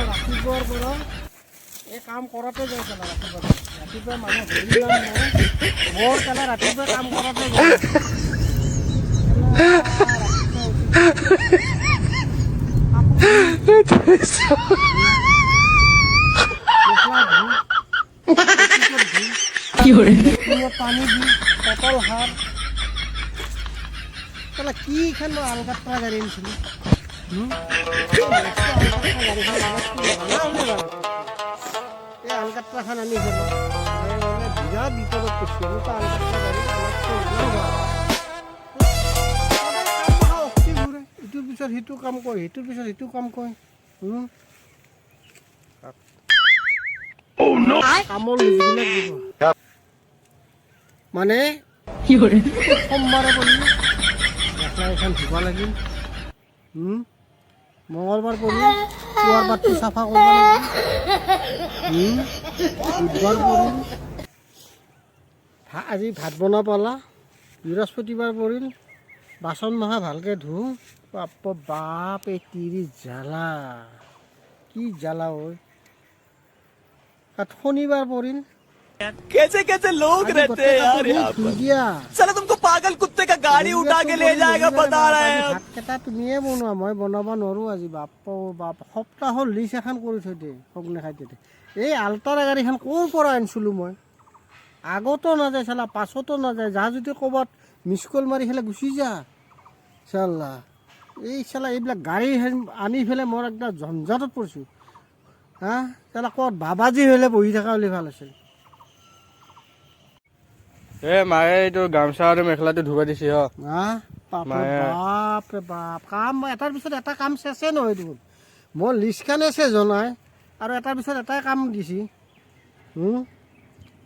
ৰাতিপুৱাৰ পৰা এই কাম কৰোঁতে যায় পেলা ৰাতিপুৱা মানুহ ধৰি মোৰ পেলা ৰাতিপুৱা কাম কৰোঁতে যায় পানী দি পটল সাৰ পেলা কি খান মই আলকাট্ৰা গাড়ী আনিছিলোঁ এই আলকাট্ৰাখন আনি বিৰাট বিপদত পৰিছে এনেকুৱা আলকাট্ৰা গাড়ী ইটোৰ পিছত সিটো কাম কৰে সিটোৰ পিছত সিটো কাম কৰে কামৰ লিষ্টবিলাক দিব মানে সোমবাৰে পৰিলে মেখেলা এখন ধুব লাগিল মঙলবাৰ পৰিল পুৱাৰ পাতটো চাফা কৰিব লাগিল বুধবাৰ পৰিল আজি ভাত বনাব পালা বৃহস্পতিবাৰ পৰিল বাচন মহা ভালকৈ ধুওঁ বাপ এই তিৰি জ্বালা কি জ্বালা ঐ শনিবাৰ পৰিল कैसे कैसे लोग रहते हैं यार यहाँ पर साला तुमको पागल कुत्ते का गाड़ी उठा के ले जाएगा बता रहे हैं ভাতকেইটা তুমিয়ে বনোৱা মই বনাব নোৱাৰোঁ আজি বাপ সপ্তাহৰ লিষ্ট এখন কৰি থৈ দে সক নাখাই দে এই আল্টাৰা গাড়ীখন ক'ৰ পৰা আনিছিলোঁ মই আগতো নাযায় চালা পাছতো নাযায় যা যদি ক'ৰবাত মিছ কল মাৰি পেলাই গুচি যা চালা এই চালা এইবিলাক গাড়ী আনি পেলাই মই একদম ঝঞ্ঝাটত পৰিছোঁ হা চালা ক'ত বাবাজী হ'লে বহি থকা হ'লে ভাল আছিল মায়ে এইটো গামোচা আৰু মেখেলাটো ধুব দিছে বাপৰে বাপ কাম এটাৰ পিছত এটা কাম চেছে নহয় দেখোন মই লিষ্টখনে চেছ নাই আৰু এটাৰ পিছত এটাই কাম দিছে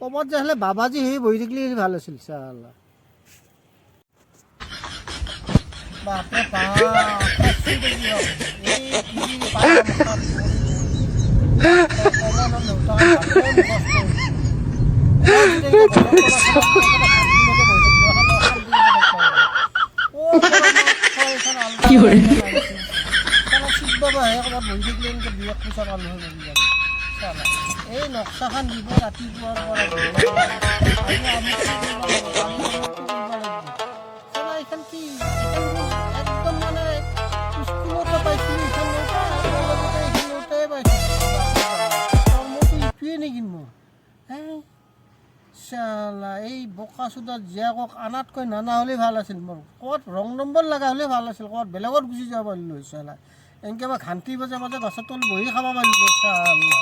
ক'ৰবাত যে হ'লে বাবাজী সেই বহি থাকিলে ভাল আছিল চালা বাপৰে এই নক্সাখন দিব ৰাতিপুৱাৰ পৰা এইখন কি একদম মানে স্কুলতে পাইছিলোঁ মইতো ইটোৱে নেকি মোৰ চালা এই বোকা চোদাত জীয়াকক আনাতকৈ নানা হ'লেই ভাল আছিল মোৰ ক'ত ৰং নম্বৰ লগা হ'লে ভাল আছিল ক'ত বেলেগত গুচি যাব পাৰিলোঁ চালা এনেকৈ মই ঘান্তি বাজে বাজে গছৰ তলত বহি খাব পাৰিলোঁ চালা